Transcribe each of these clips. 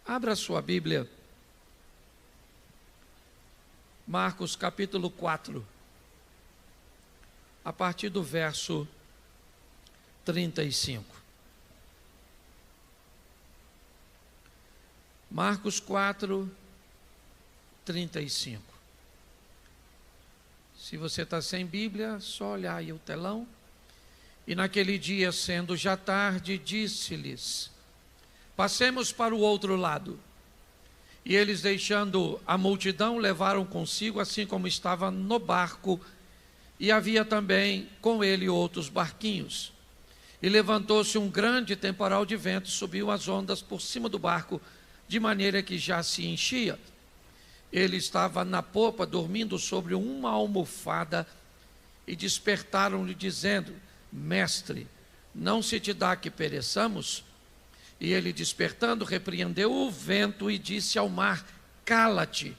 Abra sua Bíblia, Marcos capítulo 4, a partir do verso 35. Marcos 4, 35. Se você está sem Bíblia, só olhar aí o telão. E naquele dia, sendo já tarde, disse-lhes: passemos para o outro lado. E eles, deixando a multidão, levaram consigo, assim como estava no barco, e havia também com ele outros barquinhos. E levantou-se um grande temporal de vento, subiu as ondas por cima do barco, de maneira que já se enchia. Ele estava na popa, dormindo sobre uma almofada, e despertaram-lhe, dizendo: Mestre, não se te dá que pereçamos? E ele, despertando, repreendeu o vento e disse ao mar: cala-te,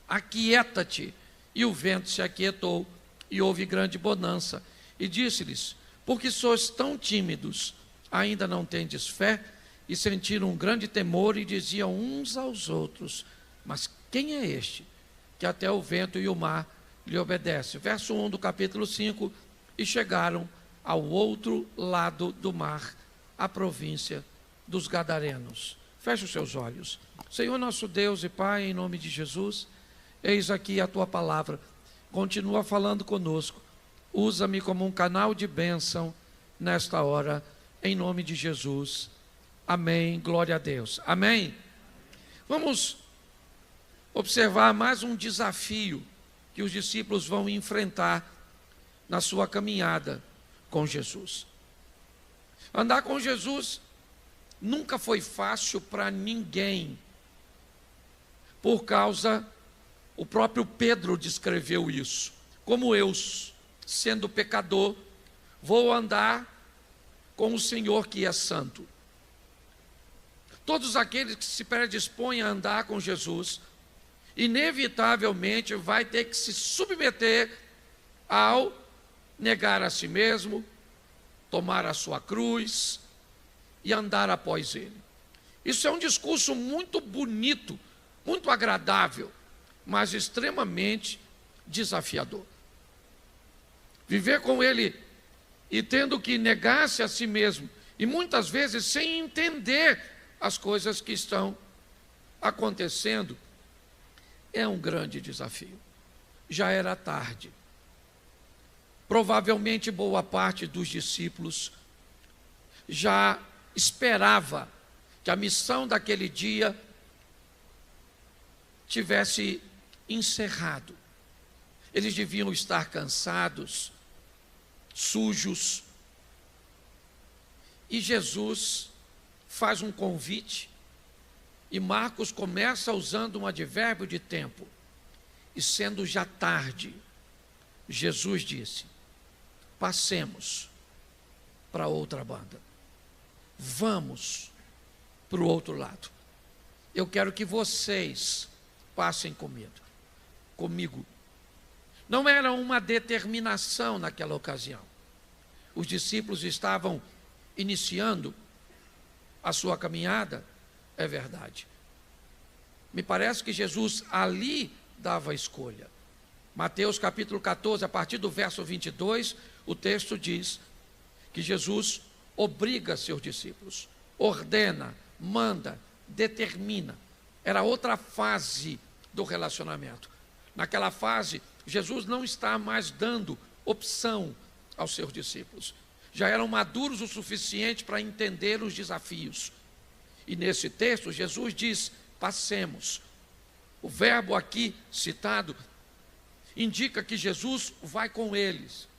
aquieta-te. E o vento se aquietou, e houve grande bonança. E disse-lhes: por que sois tão tímidos? Ainda não tendes fé? E sentiram um grande temor e diziam uns aos outros: mas quem é este, que até o vento e o mar lhe obedecem? Verso 1 do capítulo 5. E chegaram ao outro lado do mar, a província dos Gadarenos. Feche os seus olhos. Senhor nosso Deus e Pai, em nome de Jesus, eis aqui a tua palavra. Continua falando conosco. Usa-me como um canal de bênção nesta hora, em nome de Jesus. Amém. Glória a Deus. Amém. Vamos observar mais um desafio que os discípulos vão enfrentar na sua caminhada com Jesus. Andar com Jesus nunca foi fácil para ninguém, por causa, o próprio Pedro descreveu isso: como eu, sendo pecador, vou andar com o Senhor que é santo. Todos aqueles que se predispõem a andar com Jesus, inevitavelmente vai ter que se submeter ao negar a si mesmo, tomar a sua cruz e andar após ele. Isso é um discurso muito bonito, muito agradável, mas extremamente desafiador. Viver com ele e tendo que negar-se a si mesmo, e muitas vezes sem entender as coisas que estão acontecendo, é um grande desafio. Já era tarde. Provavelmente boa parte dos discípulos já esperava que a missão daquele dia tivesse encerrado. Eles deviam estar cansados, sujos. E Jesus faz um convite, e Marcos começa usando um advérbio de tempo. E sendo já tarde, Jesus disse: passemos para outra banda. Vamos para o outro lado. Eu quero que vocês passem comigo. Não era uma determinação naquela ocasião. Os discípulos estavam iniciando a sua caminhada, é verdade. Me parece que Jesus ali dava a escolha. Mateus capítulo 14, a partir do verso 22, o texto diz que Jesus obriga seus discípulos, ordena, manda, determina. Era outra fase do relacionamento. Naquela fase, Jesus não está mais dando opção aos seus discípulos. Já eram maduros o suficiente para entender os desafios. E nesse texto, Jesus diz: passemos. O verbo aqui citado indica que Jesus vai com eles.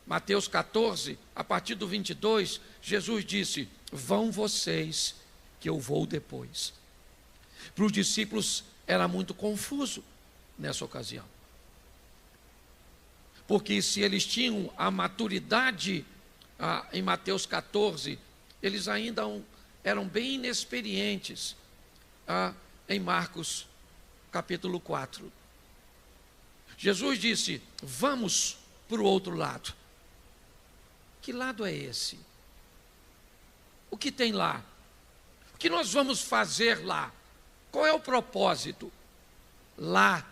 Mateus 14, a partir do 22, Jesus disse: vão vocês, que eu vou depois. Para os discípulos era muito confuso nessa ocasião. Porque se eles tinham a maturidade em Mateus 14, eles ainda eram bem inexperientes em Marcos capítulo 4. Jesus disse: vamos para o outro lado. Que lado é esse? O que tem lá? que nós vamos fazer lá? Qual é o propósito? Lá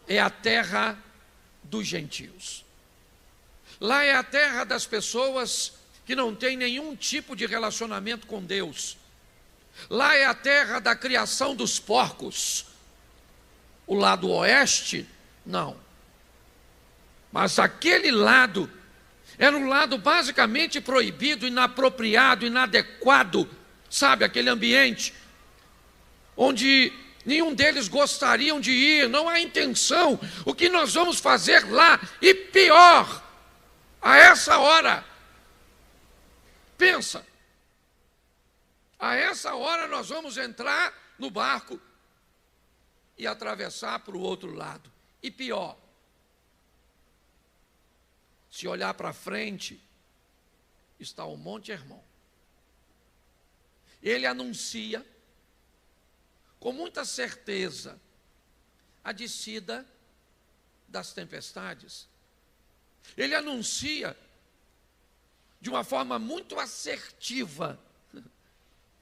é a terra dos gentios. Lá é a terra das pessoas que não têm nenhum tipo de relacionamento com Deus. Lá é a terra da criação dos porcos. O lado oeste, não. Mas aquele lado era um lado basicamente proibido, inapropriado, inadequado. Sabe, aquele ambiente onde nenhum deles gostariam de ir, não há intenção. O que nós vamos fazer lá? E pior, a essa hora, pensa, a essa hora nós vamos entrar no barco e atravessar para o outro lado. E pior, se olhar para frente, está o Monte Hermon. Ele anuncia com muita certeza a descida das tempestades. Ele anuncia de uma forma muito assertiva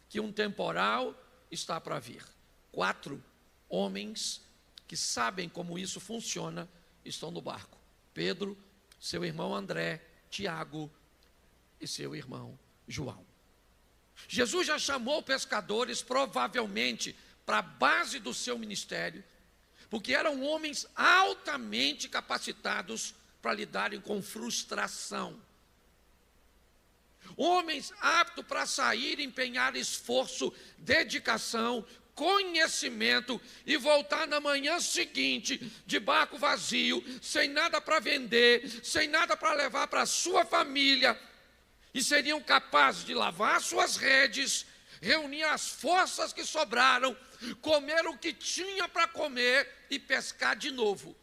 que um temporal está para vir. 4 homens que sabem como isso funciona estão no barco: Pedro, seu irmão André, Tiago e seu irmão João. Jesus já chamou pescadores, provavelmente, para a base do seu ministério, porque eram homens altamente capacitados para lidarem com frustração. Homens aptos para sair, empenhar esforço, dedicação, conhecimento e voltar na manhã seguinte de barco vazio, sem nada para vender, sem nada para levar para a sua família, e seriam capazes de lavar suas redes, reunir as forças que sobraram, comer o que tinha para comer e pescar de novo.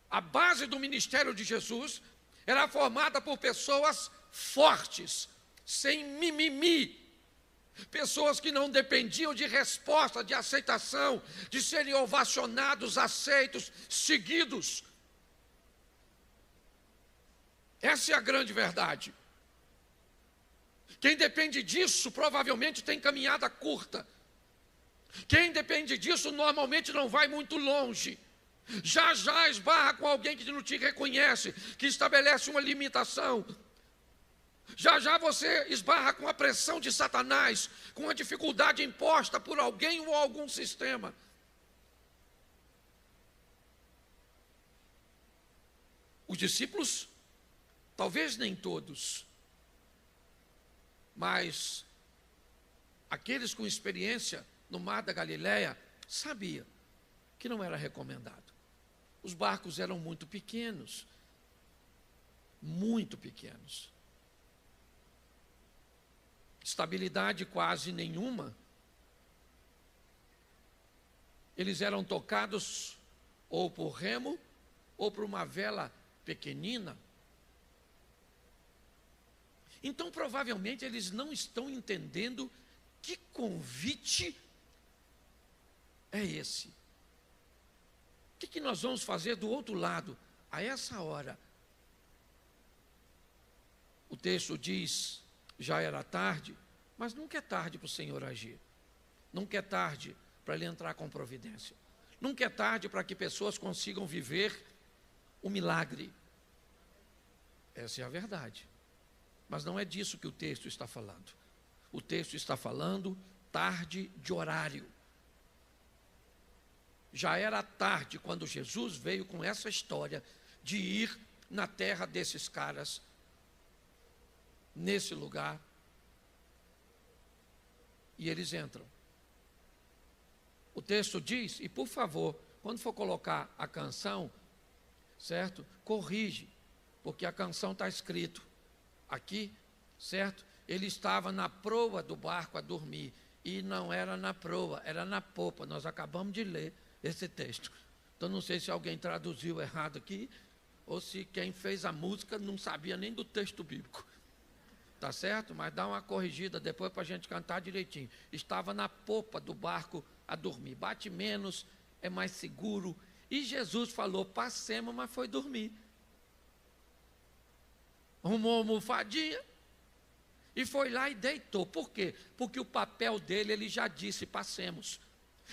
A base do ministério de Jesus era formada por pessoas fortes, sem mimimi, pessoas que não dependiam de resposta, de aceitação, de serem ovacionados, aceitos, seguidos. Essa é a grande verdade. Quem depende disso provavelmente tem caminhada curta. Quem depende disso normalmente não vai muito longe. Já já esbarra com alguém que não te reconhece, que estabelece uma limitação. Já já você esbarra com a pressão de Satanás, com a dificuldade imposta por alguém ou algum sistema. Os discípulos, talvez nem todos, mas aqueles com experiência no mar da Galileia sabiam que não era recomendado. Os barcos eram muito pequenos, estabilidade quase nenhuma. Eles eram tocados ou por remo ou por uma vela pequenina. Então, provavelmente, eles não estão entendendo que convite é esse. O que nós vamos fazer do outro lado? A essa hora, o texto diz, já era tarde, mas nunca é tarde para o Senhor agir. Nunca é tarde para Ele entrar com providência. Nunca é tarde para que pessoas consigam viver o milagre. Essa é a verdade. Mas não é disso que o texto está falando. O texto está falando tarde de horário. Já era tarde quando Jesus veio com essa história de ir na terra desses caras, nesse lugar, e eles entram. O texto diz, e por favor, quando for colocar a canção, certo? Corrige, porque a canção está escrito aqui, certo? Ele estava na proa do barco a dormir, e não era na proa, era na popa. Nós acabamos de ler esse texto. Então não sei se alguém traduziu errado aqui, ou se quem fez a música não sabia nem do texto bíblico. Tá certo? Mas dá uma corrigida depois para a gente cantar direitinho. Estava na popa do barco a dormir. Bate menos, é mais seguro. E Jesus falou, passemos, mas foi dormir. Arrumou uma almofadinha, E foi lá e deitou. Por quê? Porque o papel dele, ele já disse, passemos.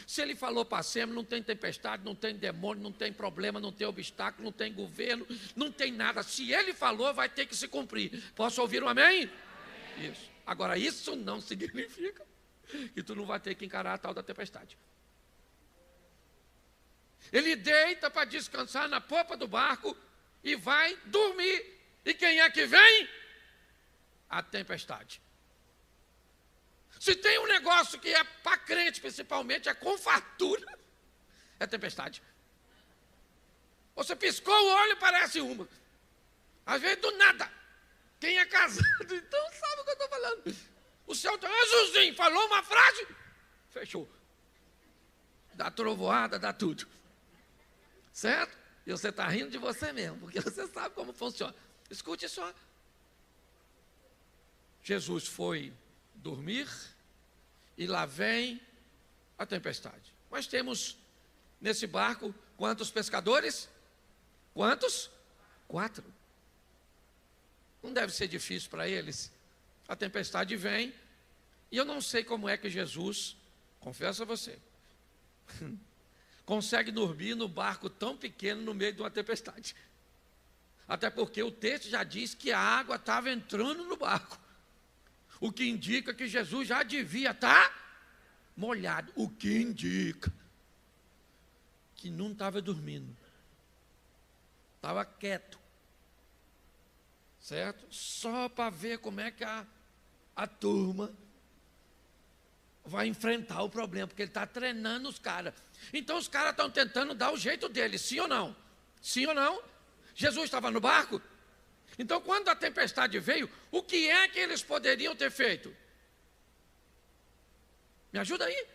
Se ele falou passemos, não tem tempestade, não tem demônio, não tem problema, não tem obstáculo, não tem governo, não tem nada. Se ele falou, vai ter que se cumprir. Posso ouvir um amém? Amém. Isso. Agora, isso não significa que tu não vai ter que encarar a tal da tempestade. Ele deita para descansar na popa do barco e vai dormir. E quem é que vem? A tempestade. Se tem um negócio que é para crente, principalmente, é com fartura, é tempestade. Você piscou o olho, parece uma. Às vezes do nada. Quem é casado, então sabe o que eu estou falando. O céu está, Jesusinho, falou uma frase, fechou. Dá trovoada, dá tudo. Certo? E você está rindo de você mesmo, porque você sabe como funciona. Escute só. Jesus foi dormir e lá vem a tempestade. Nós temos nesse barco quantos pescadores? Quantos? 4. Não deve ser difícil para eles. A tempestade vem e eu não sei como é que Jesus, confesso a você, consegue dormir no barco tão pequeno no meio de uma tempestade. Até porque o texto já diz que a água estava entrando no barco. O que indica que Jesus já devia estar molhado. O que indica que não estava dormindo. Estava quieto. Certo? Só para ver como é que a turma vai enfrentar o problema, porque ele está treinando os caras. Então os caras estão tentando dar o jeito deles, sim ou não? Sim ou não? Jesus estava no barco? Então, quando a tempestade veio, o que é que eles poderiam ter feito? Me ajuda aí?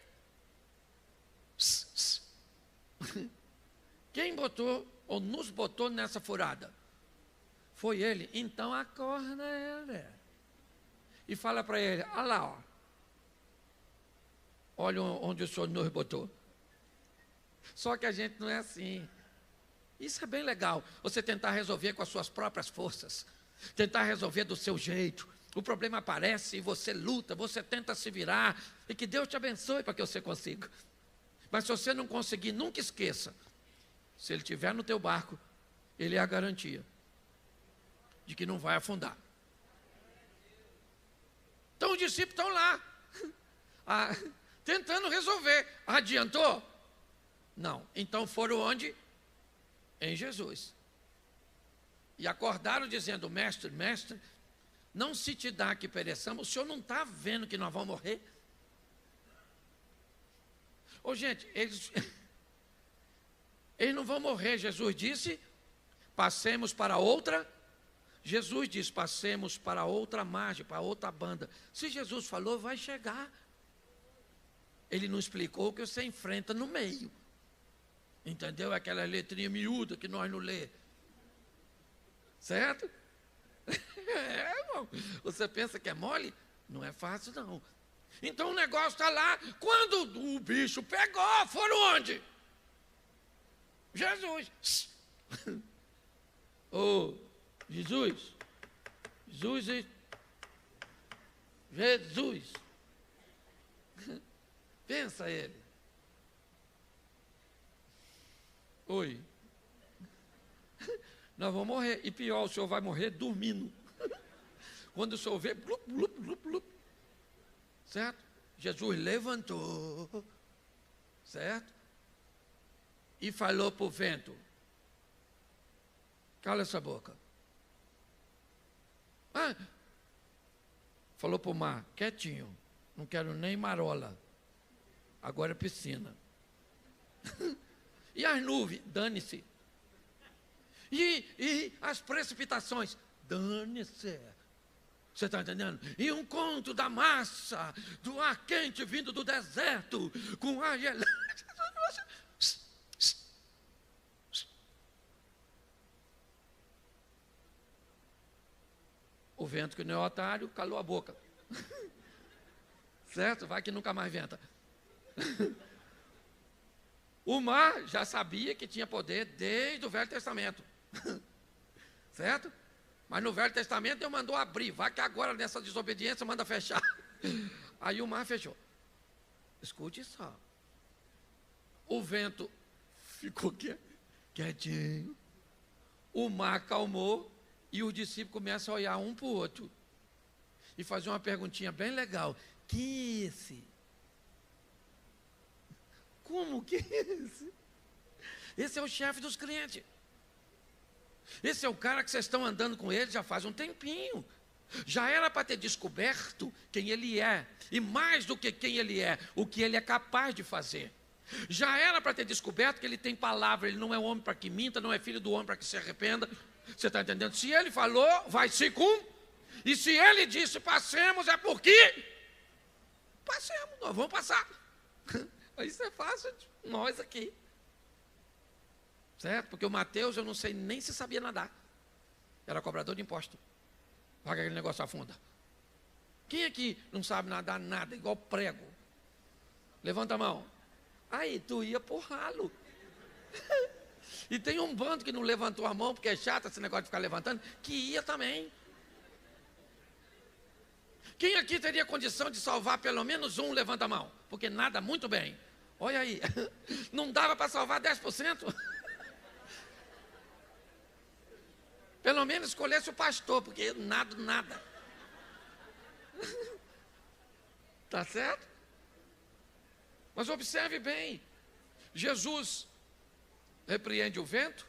Quem botou ou nos botou nessa furada? Foi ele. Então, acorda ele. E fala para ele, olha lá, ó. Olha onde o Senhor nos botou. Só que a gente não é assim. Isso é bem legal, você tentar resolver com as suas próprias forças, tentar resolver do seu jeito. O problema aparece e você luta, você tenta se virar, e que Deus te abençoe para que você consiga. Mas se você não conseguir, nunca esqueça, se Ele estiver no teu barco, Ele é a garantia de que não vai afundar. Então os discípulos estão lá, tentando resolver. Adiantou? Não. Então foram onde? Em Jesus. E acordaram dizendo, mestre, mestre, não se te dá que pereçamos, o senhor não está vendo que nós vamos morrer? Ô gente, eles não vão morrer. Jesus disse, passemos para outra. Jesus disse, passemos para outra margem, para outra banda. Se Jesus falou, vai chegar. Ele não explicou o que você enfrenta no meio. Entendeu? Aquela letrinha miúda que nós não lê. Certo? Irmão. Você pensa que é mole? Não é fácil, não. Então o negócio está lá. Quando o bicho pegou, foram onde? Jesus. Oh, Jesus. Jesus. Pensa ele. Oi. Nós vamos morrer. E pior, o senhor vai morrer dormindo. Quando o senhor vê, blup, blup, blup, blup. Certo? Jesus levantou. Certo? E falou para o vento. Cala essa boca. Falou para o mar, quietinho. Não quero nem marola. Agora é piscina. E as nuvens? Dane-se. E as precipitações? Dane-se. Você está entendendo? E um conto da massa, do ar quente vindo do deserto, com ar gelado. O vento que não é otário, calou a boca. Certo? Vai que nunca mais venta. O mar já sabia que tinha poder desde o Velho Testamento. Certo? Mas no Velho Testamento Deus mandou abrir, vai que agora nessa desobediência manda fechar. Aí o mar fechou. Escute só. O vento ficou quietinho. O mar acalmou e os discípulos começam a olhar um para o outro e fazer uma perguntinha bem legal. Quem é esse? Como que é esse? Esse é o chefe dos crentes. Esse é o cara que vocês estão andando com ele já faz um tempinho. Já era para ter descoberto quem ele é. E mais do que quem ele é, o que ele é capaz de fazer. Já era para ter descoberto que ele tem palavra. Ele não é homem para que minta, não é filho do homem para que se arrependa. Você está entendendo? Se ele falou, vai se cumprir. E se ele disse passemos, é porque passemos, nós vamos passar. Isso é fácil de nós aqui. Certo? Porque o Mateus, eu não sei nem se sabia nadar. Era cobrador de imposto. Paga aquele negócio afunda. Quem aqui não sabe nadar nada, igual prego? Levanta a mão. Aí, tu ia por ralo. E tem um bando que não levantou a mão, porque é chato esse negócio de ficar levantando, que ia também. Quem aqui teria condição de salvar pelo menos um, levanta a mão? Porque nada muito bem. Olha aí, não dava para salvar 10%? Pelo menos escolhesse o pastor, porque nada. Tá certo? Mas observe bem, Jesus repreende o vento,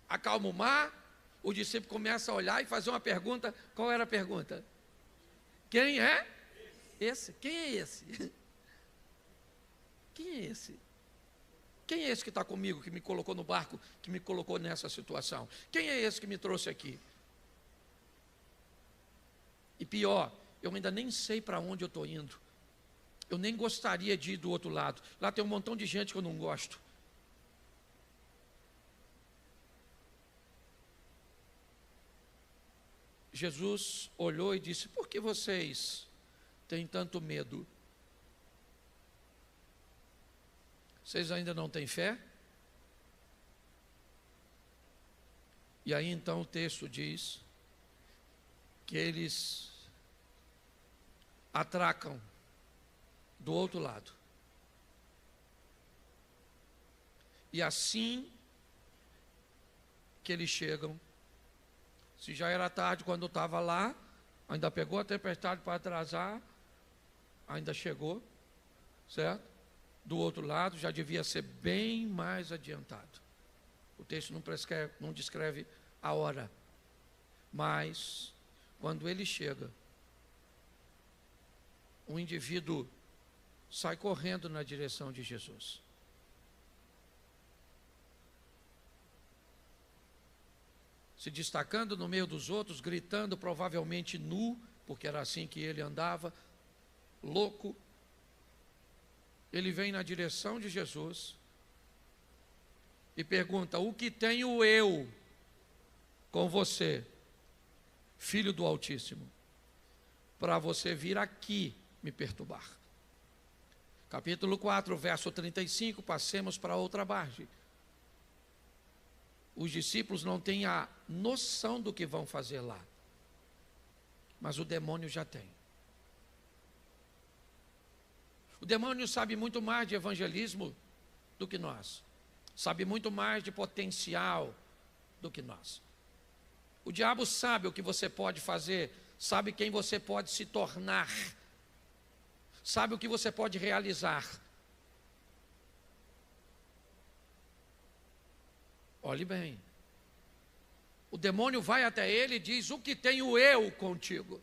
acalma o mar, o discípulo começa a olhar e fazer uma pergunta. Qual era a pergunta? Quem é esse? Quem é esse? Quem é esse? Quem é esse que está comigo, que me colocou no barco, que me colocou nessa situação? Quem é esse que me trouxe aqui? E pior, eu ainda nem sei para onde eu estou indo. Eu nem gostaria de ir do outro lado. Lá tem um montão de gente que eu não gosto. Jesus olhou e disse: por que vocês têm tanto medo? Vocês ainda não têm fé? E aí então o texto diz que eles atracam do outro lado. E assim que eles chegam, se já era tarde quando eu estava lá, ainda pegou a tempestade para atrasar, ainda chegou, certo? Do outro lado já devia ser bem mais adiantado. O texto não descreve a hora, mas quando ele chega, o indivíduo sai correndo na direção de Jesus. Se destacando no meio dos outros, gritando, provavelmente nu, porque era assim que ele andava, louco. Ele vem na direção de Jesus e pergunta: o que tenho eu com você, filho do Altíssimo, para você vir aqui me perturbar? Capítulo 4, verso 35, passemos para outra margem. Os discípulos não têm a noção do que vão fazer lá, mas o demônio já tem. O demônio sabe muito mais de evangelismo do que nós, sabe muito mais de potencial do que nós. O diabo sabe o que você pode fazer, sabe quem você pode se tornar, sabe o que você pode realizar. Olhe bem. O demônio vai até ele e diz: o que tenho eu contigo?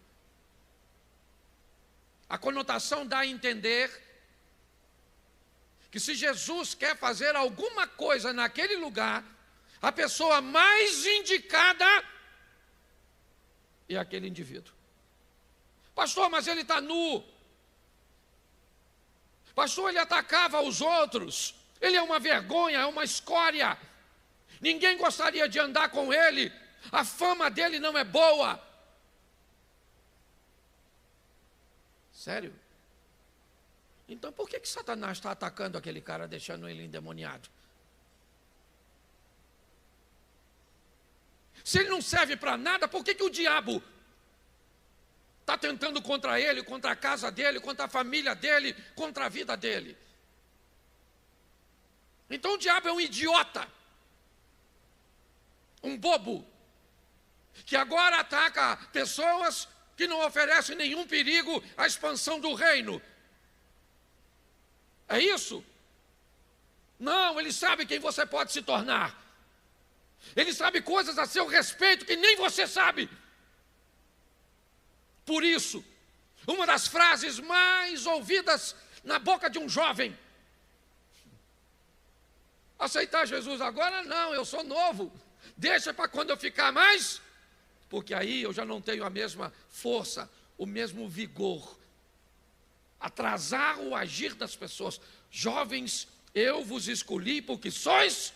A conotação dá a entender que se Jesus quer fazer alguma coisa naquele lugar, a pessoa mais indicada é aquele indivíduo. Pastor, mas ele está nu. Pastor, ele atacava os outros. Ele é uma vergonha, é uma escória. Ninguém gostaria de andar com ele. A fama dele não é boa. Sério? Então por que Satanás está atacando aquele cara, deixando ele endemoniado? Se ele não serve para nada, por que o diabo está tentando contra ele, contra a casa dele, contra a família dele, contra a vida dele? Então o diabo é um idiota, um bobo, que agora ataca pessoas que não oferecem nenhum perigo à expansão do reino. É isso? Não, ele sabe quem você pode se tornar. Ele sabe coisas a seu respeito que nem você sabe. Por isso, uma das frases mais ouvidas na boca de um jovem: aceitar Jesus agora? Não, eu sou novo. Deixa para quando eu ficar mais, porque aí eu já não tenho a mesma força, o mesmo vigor. Atrasar o agir das pessoas. Jovens, eu vos escolhi porque sois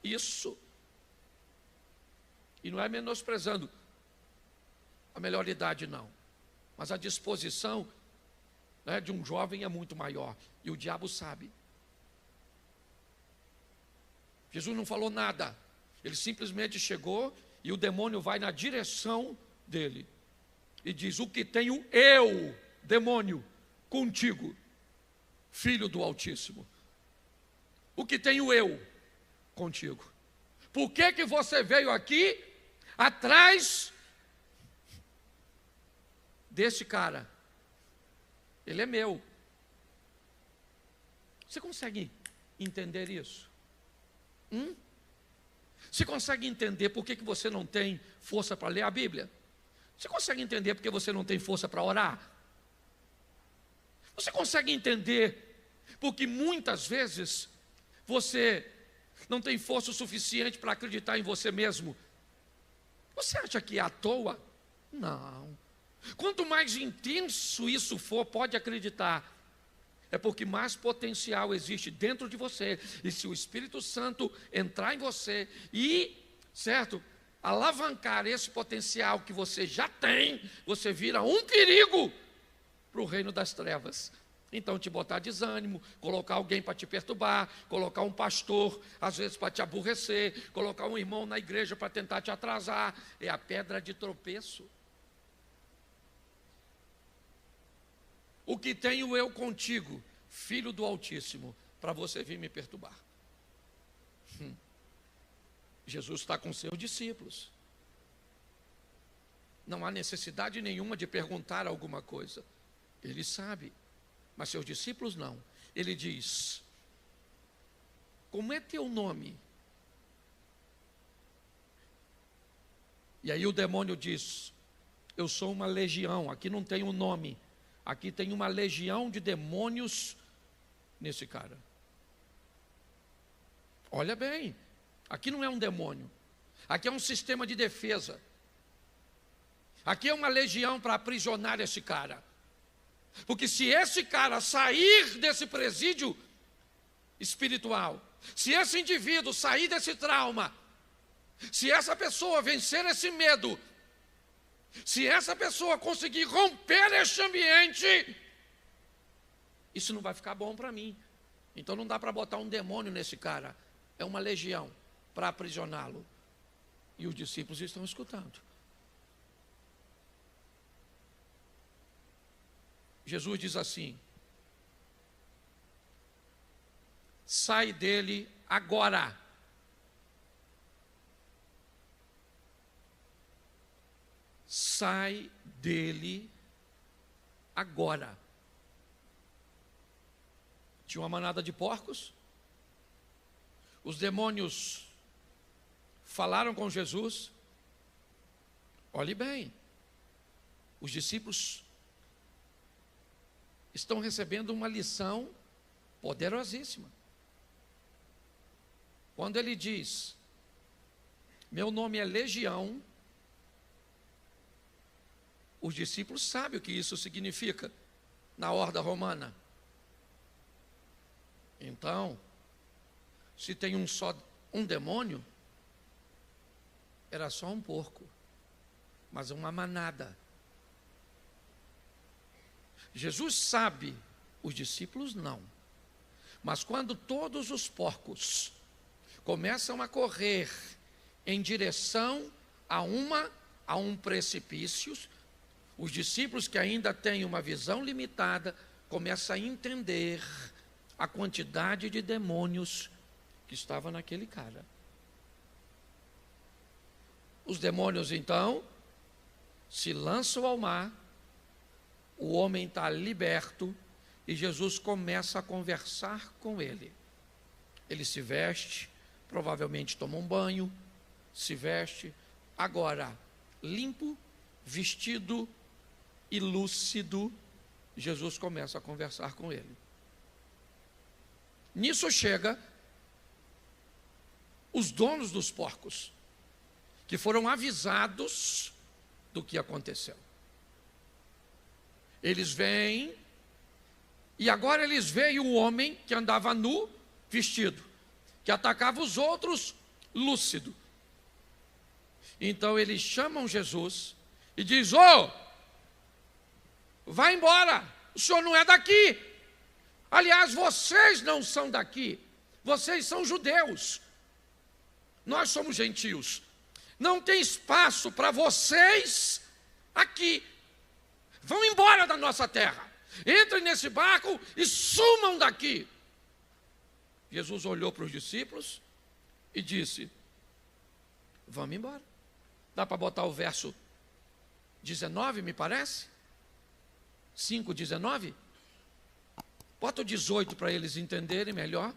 isso. E não é menosprezando a melhor idade, não. Mas a disposição, né, de um jovem é muito maior. E o diabo sabe. Jesus não falou nada. Ele simplesmente chegou e o demônio vai na direção dele. E diz: o que tenho eu, demônio, contigo, filho do Altíssimo? O que tenho eu contigo? Por que você veio aqui atrás desse cara? Ele é meu. Você consegue entender isso? Você consegue entender por que você não tem força para ler a Bíblia? Você consegue entender por que você não tem força para orar? Você consegue entender porque muitas vezes você não tem força o suficiente para acreditar em você mesmo? Você acha que é à toa? Não. Quanto mais intenso isso for, pode acreditar, é porque mais potencial existe dentro de você. E se o Espírito Santo entrar em você e, certo, alavancar esse potencial que você já tem, você vira um perigo para o reino das trevas. Então, te botar desânimo, colocar alguém para te perturbar, colocar um pastor, às vezes, para te aborrecer, colocar um irmão na igreja para tentar te atrasar, é a pedra de tropeço. O que tenho eu contigo, filho do Altíssimo, para você vir me perturbar? Jesus está com seus discípulos. Não há necessidade nenhuma de perguntar alguma coisa. Ele sabe, mas seus discípulos não. Ele diz: como é teu nome? E aí o demônio diz: eu sou uma legião. Aqui não tem um nome. Aqui tem uma legião de demônios nesse cara. Olha bem, aqui não é um demônio. Aqui é um sistema de defesa. Aqui é uma legião para aprisionar esse cara. Porque se esse cara sair desse presídio espiritual, se esse indivíduo sair desse trauma, se essa pessoa vencer esse medo, se essa pessoa conseguir romper este ambiente, isso não vai ficar bom para mim. Então não dá para botar um demônio nesse cara. É uma legião para aprisioná-lo. E os discípulos estão escutando. Jesus diz assim: sai dele agora. Sai dele agora. Tinha uma manada de porcos. Os demônios falaram com Jesus. Olhe bem, os discípulos estão recebendo uma lição poderosíssima. Quando ele diz: meu nome é Legião, os discípulos sabem o que isso significa na horda romana. Então, se tem um demônio, era só um porco, mas uma manada. Jesus sabe, os discípulos não. Mas quando todos os porcos começam a correr em direção a um precipício. Os discípulos que ainda têm uma visão limitada começam a entender a quantidade de demônios que estava naquele cara. Os demônios então se lançam ao mar, o homem está liberto e Jesus começa a conversar com ele. Ele se veste, provavelmente toma um banho, se veste, agora limpo, vestido e lúcido, Jesus começa a conversar com ele. Nisso chega os donos dos porcos, que foram avisados do que aconteceu. Eles vêm, e agora eles veem o homem que andava nu, vestido, que atacava os outros, lúcido. Então eles chamam Jesus e diz: vai embora, o senhor não é daqui. Aliás, vocês não são daqui, vocês são judeus, nós somos gentios, não tem espaço para vocês aqui, vão embora da nossa terra, entrem nesse barco e sumam daqui. Jesus olhou para os discípulos e disse: vamos embora. Dá para botar o verso 19, me parece? 5:19? Bota o 18 para eles entenderem melhor.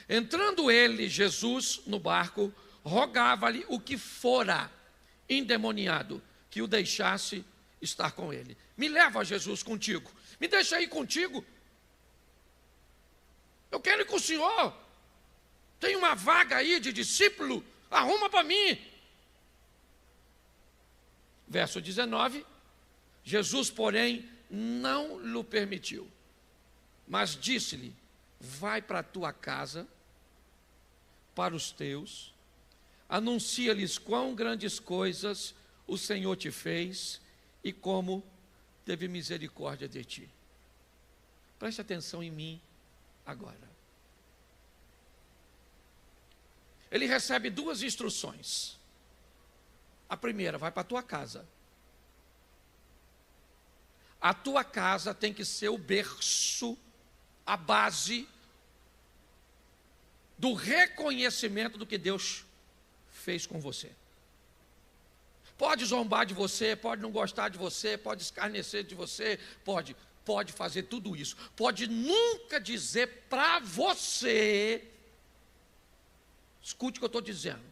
Entrando ele, Jesus, no barco, rogava-lhe o que fora endemoniado, que o deixasse estar com ele. Me leva, Jesus, contigo. Me deixa aí contigo. Eu quero ir com o senhor. Tem uma vaga aí de discípulo, arruma para mim. Verso 19, Jesus, porém, não lhe permitiu, mas disse-lhe: vai para a tua casa, para os teus, anuncia-lhes quão grandes coisas o Senhor te fez e como teve misericórdia de ti. Preste atenção em mim agora. Ele recebe duas instruções. A primeira: vai para a tua casa. A tua casa tem que ser o berço, a base do reconhecimento do que Deus fez com você. Pode zombar de você, pode não gostar de você, pode escarnecer de você, pode fazer tudo isso. Pode nunca dizer para você, escute o que eu estou dizendo,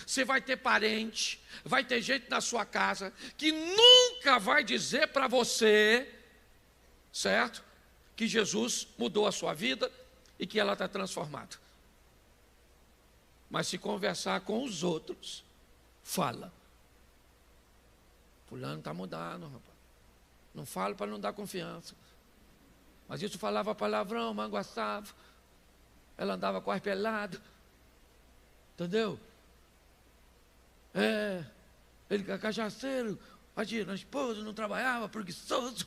você vai ter parente, vai ter gente na sua casa que nunca vai dizer para você, certo? Que Jesus mudou a sua vida e que ela está transformada. Mas se conversar com os outros, fala: fulano está mudando, rapaz. Não falo para não dar confiança. Mas isso falava palavrão, manguaçava. Ela andava quase pelada. Entendeu? Ele é cachaceiro, a esposa não trabalhava, preguiçoso.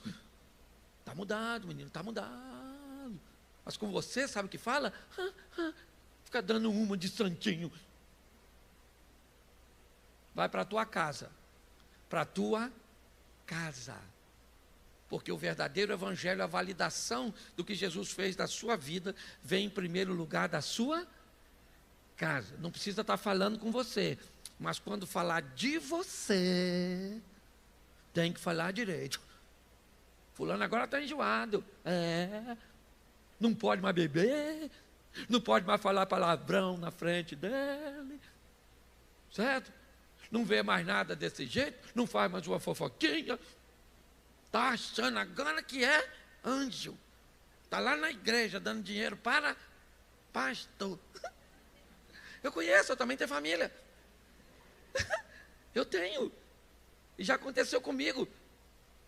Está mudado, menino, está mudado. Mas com você, sabe o que fala? Fica dando uma de santinho. Vai para a tua casa. Para a tua casa. Porque o verdadeiro evangelho, a validação do que Jesus fez da sua vida, vem em primeiro lugar da sua casa. Não precisa estar falando com você, mas quando falar de você, tem que falar direito. Fulano agora está enjoado. Não pode mais beber, não pode mais falar palavrão na frente dele, certo? Não vê mais nada desse jeito, não faz mais uma fofoquinha. Está achando agora que é anjo. Está lá na igreja dando dinheiro para pastor. Eu conheço, eu também tenho família. Eu tenho. E já aconteceu comigo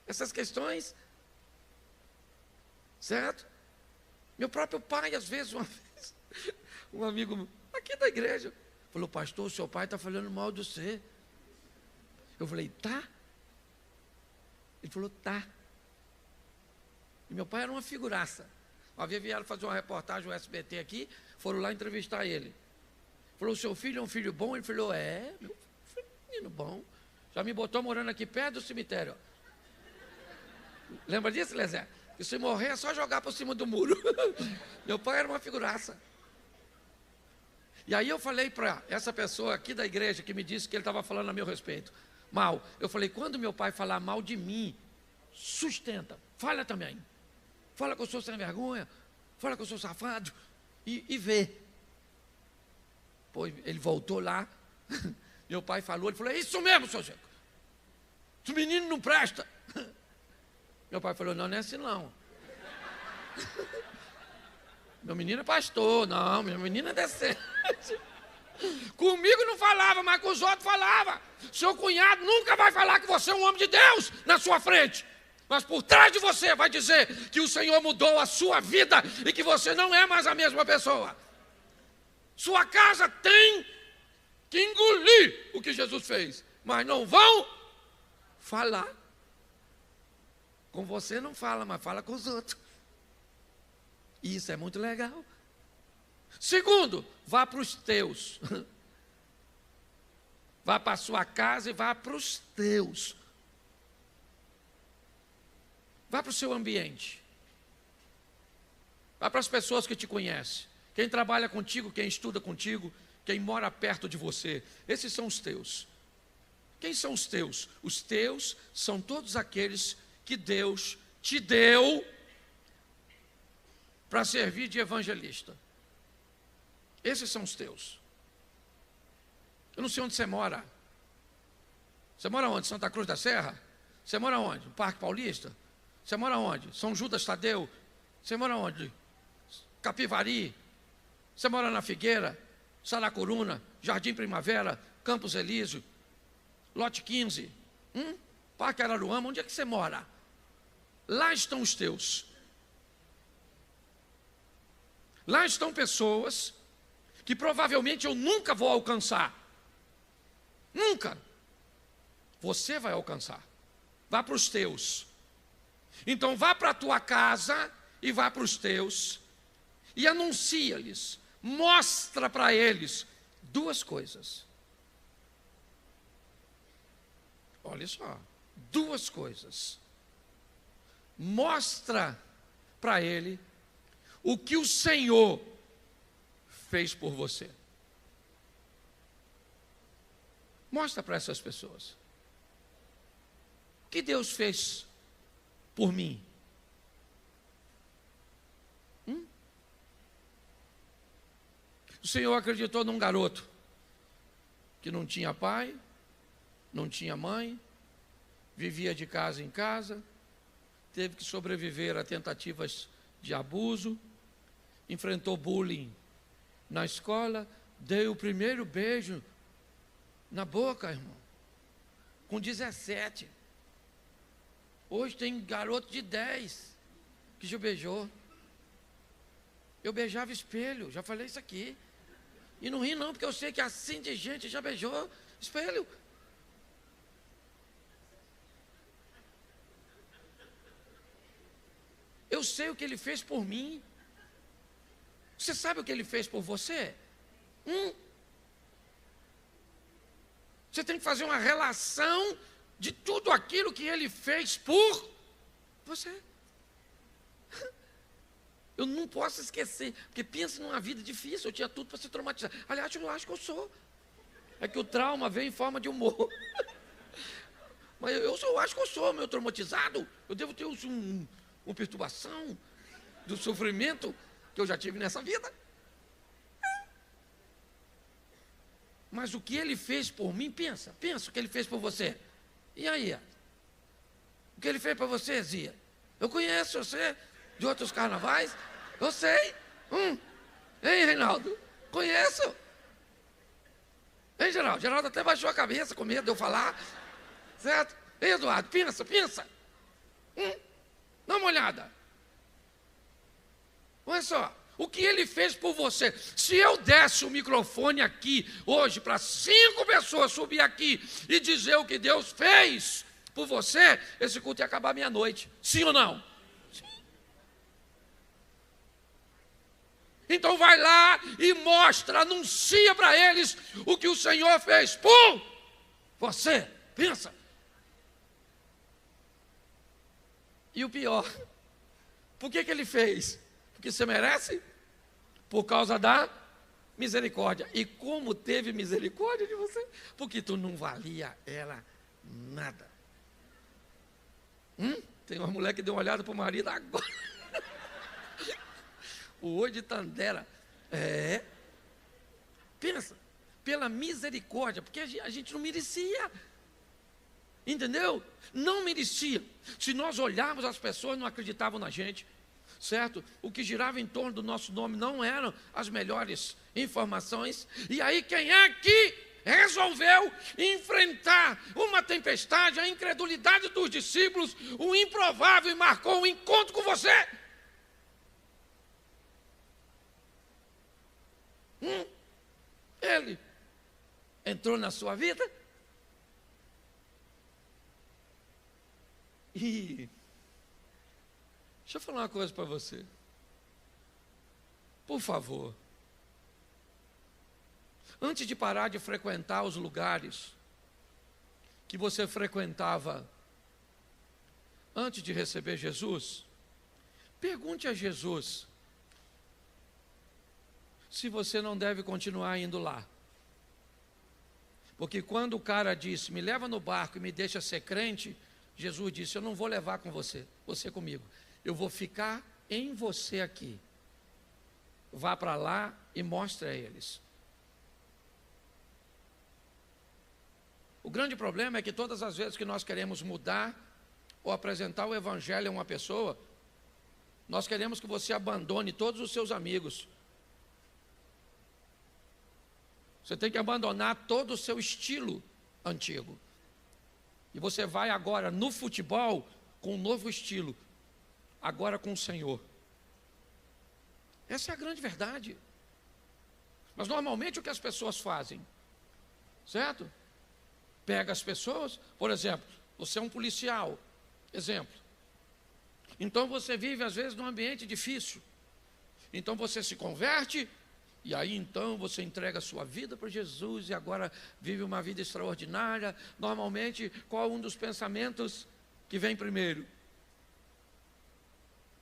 essas questões. Certo? Meu próprio pai, às vezes, uma vez, um amigo aqui da igreja, falou: pastor, o seu pai está falando mal de você. Eu falei: tá? Ele falou: tá. E meu pai era uma figuraça. Uma vez vieram fazer uma reportagem no SBT aqui, foram lá entrevistar ele. Falou: o seu filho é um filho bom? Ele falou: meu filho é um menino bom. Já me botou morando aqui perto do cemitério. Lembra disso, Lezé? Que se morrer é só jogar por cima do muro. Meu pai era uma figuraça. E aí eu falei para essa pessoa aqui da igreja que me disse que ele estava falando a meu respeito mal. Eu falei, quando meu pai falar mal de mim, sustenta, fala também. Fala que eu sou sem vergonha, fala que eu sou safado e vê. Pois ele voltou lá, meu pai falou, ele falou, é isso mesmo, seu Chico. Esse menino não presta. Meu pai falou, não é assim não. Meu menino é pastor, não, meu menino é decente. Comigo não falava, mas com os outros falava. Seu cunhado nunca vai falar que você é um homem de Deus na sua frente. Mas por trás de você vai dizer que o Senhor mudou a sua vida e que você não é mais a mesma pessoa. Sua casa tem que engolir o que Jesus fez, mas não vão falar. Com você não fala, mas fala com os outros. E isso é muito legal. Segundo, vá para os teus. Vá para a sua casa e vá para os teus. Vá para o seu ambiente. Vá para as pessoas que te conhecem. Quem trabalha contigo, quem estuda contigo, quem mora perto de você. Esses são os teus. Quem são os teus? Os teus são todos aqueles que Deus te deu para servir de evangelista. Esses são os teus. Eu não sei onde você mora. Você mora onde? Santa Cruz da Serra? Você mora onde? No Parque Paulista? Você mora onde? São Judas Tadeu? Você mora onde? Capivari? Você mora na Figueira? Saracuruna? Jardim Primavera? Campos Elísio? Lote 15? Parque Araruama? Onde é que você mora? Lá estão os teus. Lá estão pessoas que provavelmente eu nunca vou alcançar. Nunca. Você vai alcançar. Vá para os teus. Então vá para a tua casa e vá para os teus e anuncia-lhes, mostra para eles duas coisas. Olha só, duas coisas. Mostra para ele o que o Senhor fez por você. Mostra para essas pessoas. O que Deus fez por mim? O Senhor acreditou num garoto que não tinha pai, não tinha mãe, vivia de casa em casa, teve que sobreviver a tentativas de abuso, enfrentou bullying na escola, deu o primeiro beijo na boca, irmão, com 17. Hoje tem garoto de 10 que já beijou. Eu beijava espelho, já falei isso aqui. E não ri não, porque eu sei que assim de gente já beijou espelho. Eu sei o que ele fez por mim. Você sabe o que ele fez por você? Você tem que fazer uma relação de tudo aquilo que ele fez por você. Eu não posso esquecer, porque pensa numa vida difícil, eu tinha tudo para ser traumatizado. Aliás, eu acho que eu sou. É que o trauma vem em forma de humor. Mas eu acho que eu sou meio traumatizado. Eu devo ter uma perturbação do sofrimento que eu já tive nessa vida. Mas o que ele fez por mim, pensa o que ele fez por você. E aí? O que ele fez para você, Zia? Eu conheço você de outros carnavais, eu sei. Hein, Reinaldo? Conheço. Hein, Geraldo? Geraldo até baixou a cabeça com medo de eu falar. Certo? Ei, Eduardo, pensa. Dá uma olhada. Olha só, o que ele fez por você. Se eu desse o microfone aqui hoje para 5 pessoas subir aqui e dizer o que Deus fez por você, esse culto ia acabar meia-noite. Sim ou não? Sim. Então vai lá e mostra, anuncia para eles o que o Senhor fez por você. Pensa. E o pior, por que ele fez? Porque você merece? Por causa da misericórdia. E como teve misericórdia de você? Porque tu não valia ela nada. Tem uma mulher que deu uma olhada para o marido agora. O olho de Tandera. Pensa, pela misericórdia, porque a gente não merecia. Entendeu? Não merecia. Se nós olharmos, as pessoas não acreditavam na gente, certo? O que girava em torno do nosso nome não eram as melhores informações. E aí quem é que resolveu enfrentar uma tempestade, a incredulidade dos discípulos, o improvável, e marcou um encontro com você? Ele entrou na sua vida e deixa eu falar uma coisa para você. Por favor, antes de parar de frequentar os lugares que você frequentava antes de receber Jesus, pergunte a Jesus se você não deve continuar indo lá. Porque quando o cara disse, me leva no barco e me deixa ser crente, Jesus disse, eu não vou levar com você, você comigo. Eu vou ficar em você aqui. Vá para lá e mostre a eles. O grande problema é que todas as vezes que nós queremos mudar ou apresentar o evangelho a uma pessoa, nós queremos que você abandone todos os seus amigos. Você tem que abandonar todo o seu estilo antigo. E você vai agora no futebol com um novo estilo, agora com o Senhor. Essa é a grande verdade. Mas normalmente o que as pessoas fazem, certo? Pega as pessoas, por exemplo, você é um policial, exemplo. Então você vive às vezes num ambiente difícil. Então você se converte, e aí então você entrega a sua vida para Jesus e agora vive uma vida extraordinária. Normalmente, qual é um dos pensamentos que vem primeiro?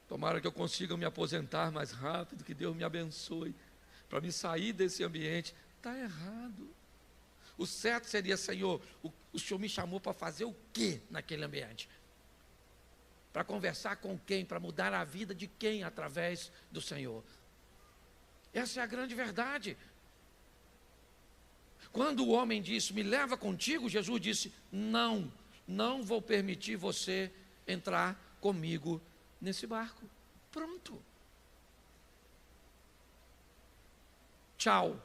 Tomara que eu consiga me aposentar mais rápido, que Deus me abençoe, para me sair desse ambiente. Está errado. O certo seria, Senhor, o Senhor me chamou para fazer o quê naquele ambiente? Para conversar com quem? Para mudar a vida de quem através do Senhor? Essa é a grande verdade. Quando o homem disse, me leva contigo, Jesus disse, não vou permitir você entrar comigo nesse barco. Pronto. Tchau.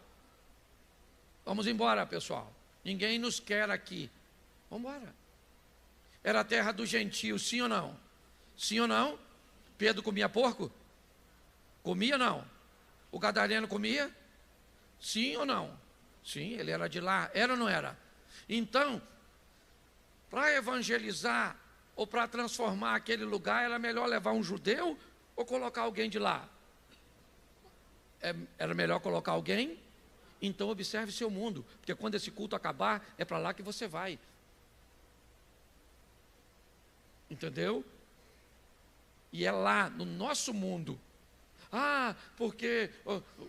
Vamos embora, pessoal. Ninguém nos quer aqui. Vamos embora. Era a terra dos gentios, sim ou não? Sim ou não? Pedro comia porco? Comia ou não? O gadareno comia? Sim ou não? Sim, ele era de lá. Era ou não era? Então, para evangelizar ou para transformar aquele lugar, era melhor levar um judeu ou colocar alguém de lá? Era melhor colocar alguém? Então observe seu mundo, porque quando esse culto acabar, é para lá que você vai. Entendeu? E é lá, no nosso mundo. Porque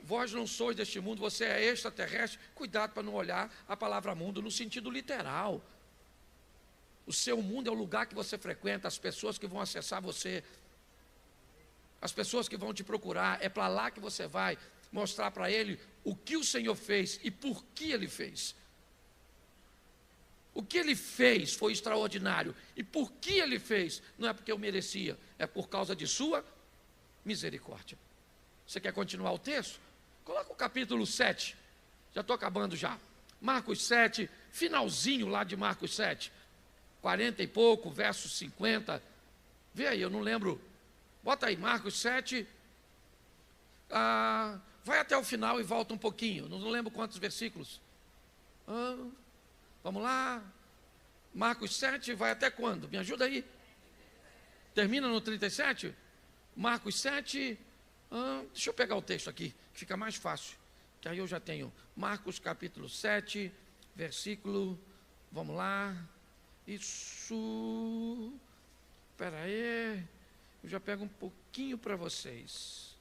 vós não sois deste mundo, você é extraterrestre. Cuidado para não olhar a palavra mundo no sentido literal. O seu mundo é o lugar que você frequenta, as pessoas que vão acessar você, as pessoas que vão te procurar. É para lá que você vai mostrar para ele o que o Senhor fez e por que ele fez. O que ele fez foi extraordinário. E por que ele fez? Não é porque eu merecia, é por causa de sua misericórdia. Você quer continuar o texto? Coloca o capítulo 7. Já estou acabando já. Marcos 7, finalzinho lá de Marcos 7. 40 e pouco, verso 50. Vê aí, eu não lembro. Bota aí, Marcos 7. Vai até o final e volta um pouquinho. Não lembro quantos versículos. Vamos lá. Marcos 7, vai até quando? Me ajuda aí. Termina no 37? Marcos 7. Deixa eu pegar o texto aqui, que fica mais fácil. Que aí eu já tenho. Marcos capítulo 7, versículo. Vamos lá. Isso. Espera aí. Eu já pego um pouquinho para vocês.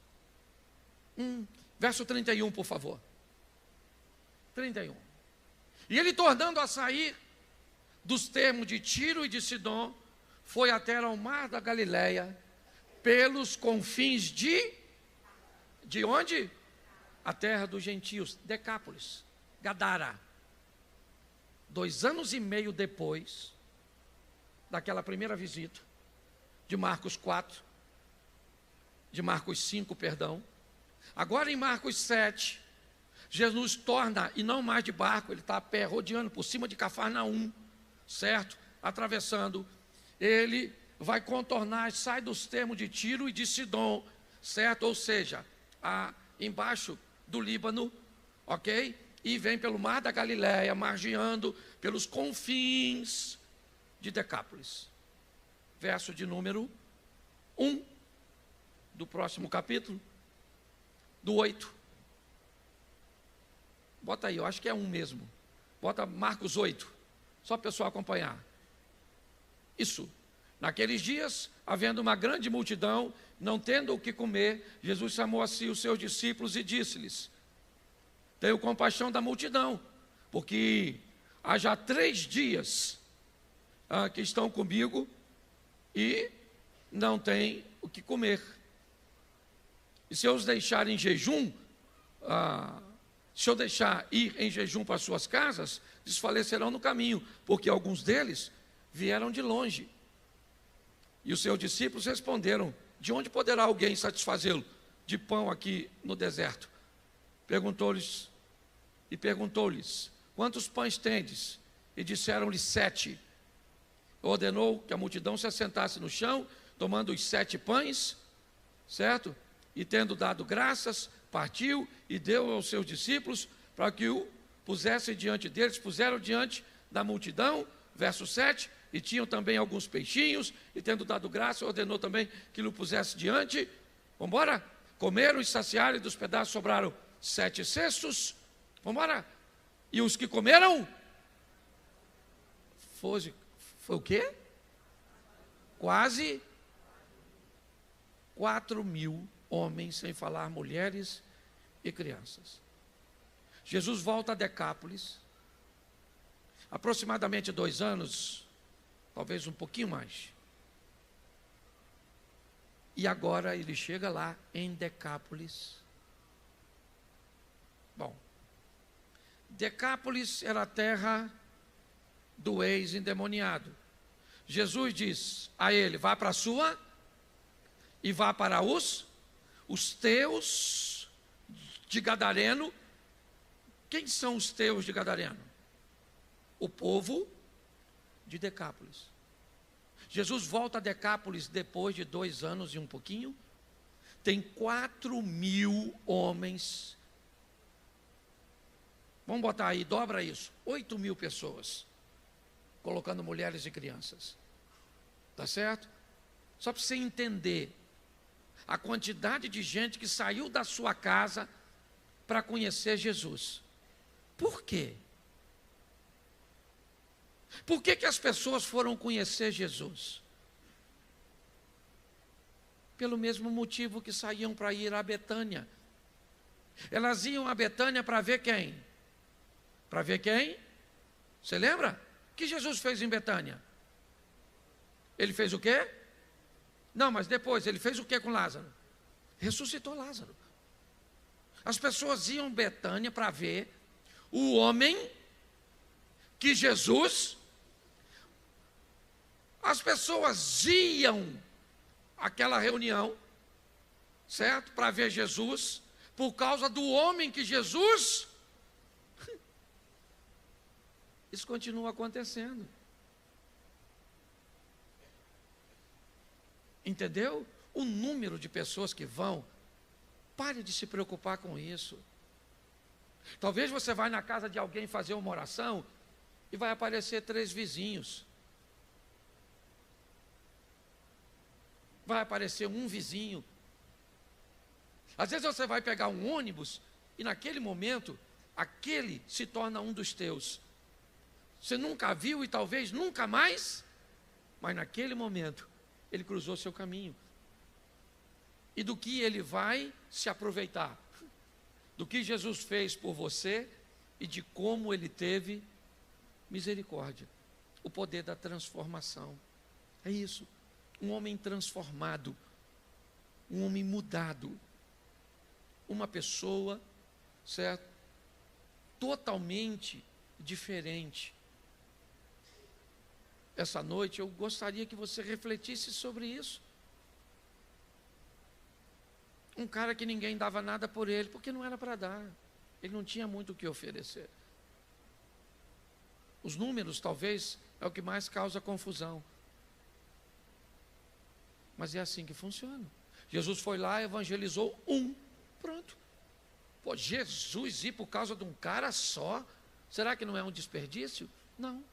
Verso 31, por favor. 31. E ele, tornando a sair dos termos de Tiro e de Sidom, foi até ao mar da Galileia, pelos confins de onde? A terra dos gentios, Decápolis, Gadara. 2 anos e meio depois daquela primeira visita, de Marcos 4, de Marcos 5, perdão. Agora em Marcos 7, Jesus torna, e não mais de barco, ele está a pé, rodeando por cima de Cafarnaum, certo? Atravessando, ele vai contornar, sai dos termos de Tiro e de Sidom, certo? Ou seja, embaixo do Líbano, ok? E vem pelo mar da Galileia, margeando pelos confins de Decápolis. Verso de número 1 do próximo capítulo, do 8. Bota aí, eu acho que é 1 mesmo. Bota Marcos 8, só para o pessoal acompanhar. Isso. Naqueles dias, havendo uma grande multidão, não tendo o que comer, Jesus chamou a si os seus discípulos e disse-lhes: tenho compaixão da multidão, porque há já 3 dias que estão comigo e não têm o que comer. E se eu os deixar em jejum, se eu deixar ir em jejum para suas casas, desfalecerão no caminho, porque alguns deles vieram de longe. E os seus discípulos responderam: de onde poderá alguém satisfazê-lo de pão aqui no deserto? Perguntou-lhes, quantos pães tendes? E disseram-lhe 7. Ordenou que a multidão se assentasse no chão, tomando os 7 pães, certo? E tendo dado graças, partiu e deu aos seus discípulos para que o pusessem diante deles. Puseram diante da multidão, verso 7, e tinham também alguns peixinhos, e tendo dado graça, ordenou também que lhe pusesse diante. Vamos embora? Comeram e saciaram, e dos pedaços sobraram 7 cestos. Vamos embora? E os que comeram? Foi o quê? Quase 4.000 homens, sem falar mulheres e crianças. Jesus volta a Decápolis, aproximadamente 2 anos, talvez um pouquinho mais. E agora ele chega lá em Decápolis. Bom, Decápolis era a terra do ex-endemoniado. Jesus diz a ele: vá para a sua e vá para os teus de Gadareno. Quem são os teus de Gadareno? O povo de Decápolis. Jesus volta a Decápolis depois de 2 anos e um pouquinho. Tem 4.000 homens. Vamos botar aí, dobra isso, 8.000 pessoas, colocando mulheres e crianças. Tá certo? Só para você entender a quantidade de gente que saiu da sua casa para conhecer Jesus. Por quê? Por que as pessoas foram conhecer Jesus? Pelo mesmo motivo que saíam para ir a Betânia. Elas iam a Betânia para ver quem? Para ver quem? Você lembra? O que Jesus fez em Betânia? Ele fez o quê? Não, mas depois, ele fez o quê com Lázaro? Ressuscitou Lázaro. As pessoas iam a Betânia para ver o homem que Jesus... As pessoas iam àquela reunião, certo? Para ver Jesus, por causa do homem que Jesus... Isso continua acontecendo. Entendeu? O número de pessoas que vão, pare de se preocupar com isso. Talvez você vai na casa de alguém fazer uma oração e vai aparecer 3 vizinhos. Vai aparecer um vizinho. Às vezes você vai pegar um ônibus e naquele momento, aquele se torna um dos teus. você nunca viu e talvez nunca mais, mas naquele momento ele cruzou seu caminho. E do que ele vai se aproveitar? Do que Jesus fez por você e de como ele teve misericórdia. O poder da transformação. É isso. Um homem transformado. Um homem mudado. Uma pessoa, certo? Totalmente diferente. Essa noite eu gostaria que você refletisse sobre isso. Um cara que ninguém dava nada por ele, porque não era para dar. Ele não tinha muito o que oferecer. Os números, talvez, é o que mais causa confusão. Mas é assim que funciona. Jesus foi lá, evangelizou pronto. Pô, Jesus ir por causa de um cara só, será que não é um desperdício? Não.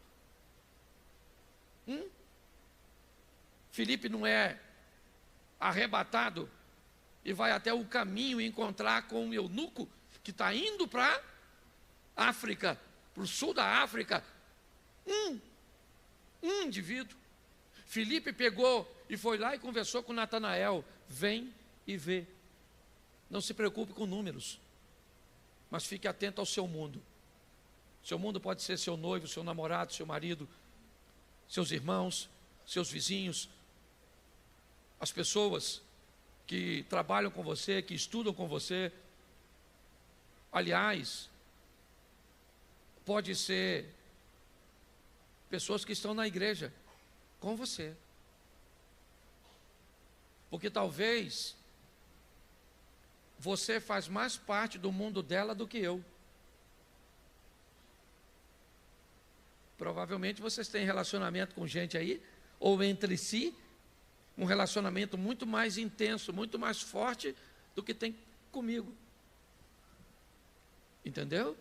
Filipe não é arrebatado e vai até o caminho encontrar com um eunuco que está indo para a África, para o sul da África. Um indivíduo. Filipe pegou e foi lá e conversou com Natanael. Vem e vê. Não se preocupe com números, mas fique atento ao seu mundo. Seu mundo pode ser seu noivo, seu namorado, seu marido, seus irmãos, seus vizinhos, as pessoas que trabalham com você, que estudam com você. Aliás, pode ser pessoas que estão na igreja com você. Porque talvez você faz mais parte do mundo dela do que eu. Provavelmente vocês têm relacionamento com gente aí, ou entre si, um relacionamento muito mais intenso, muito mais forte do que tem comigo. Entendeu?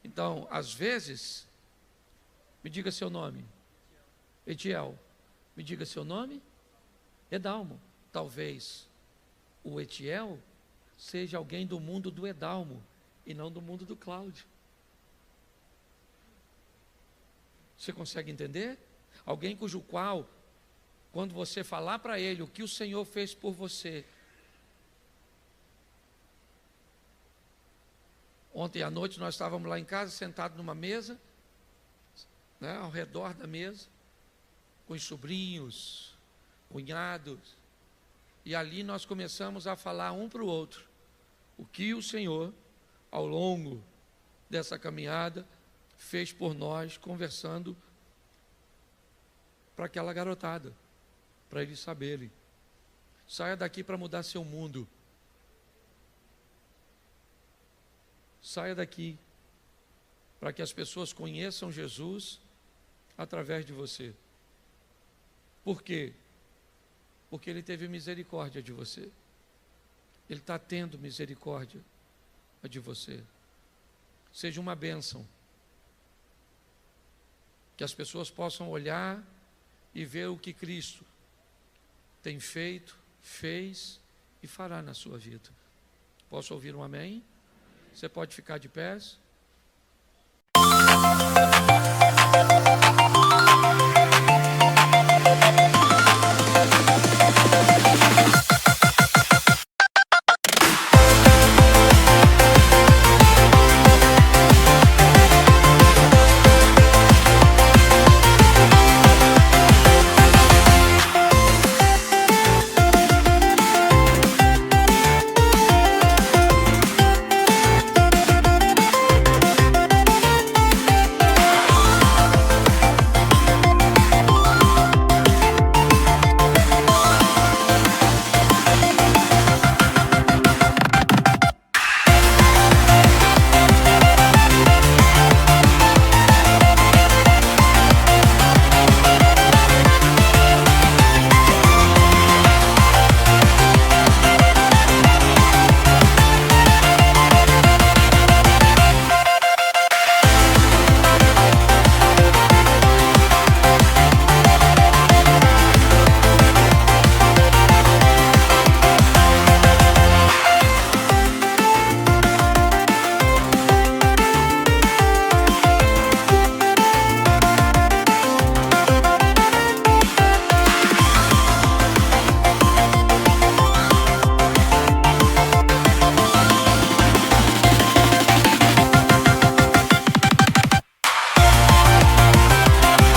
Então, às vezes, me diga seu nome. Etiel. Me diga seu nome. Edalmo. Talvez o Etiel seja alguém do mundo do Edalmo e não do mundo do Cláudio. Você consegue entender? Alguém cujo qual, quando você falar para ele o que o Senhor fez por você. Ontem à noite nós estávamos lá em casa, sentados numa mesa, né, ao redor da mesa, com os sobrinhos, cunhados, e ali nós começamos a falar um para o outro o que o Senhor, ao longo dessa caminhada, fez por nós, conversando para aquela garotada, para eles saberem. Saia daqui para mudar seu mundo. Saia daqui para que as pessoas conheçam Jesus através de você. Por quê? Porque Ele teve misericórdia de você. Ele está tendo misericórdia de você. Seja uma bênção. Que as pessoas possam olhar e ver o que Cristo tem feito, fez e fará na sua vida. Posso ouvir um amém? Você pode ficar de pés?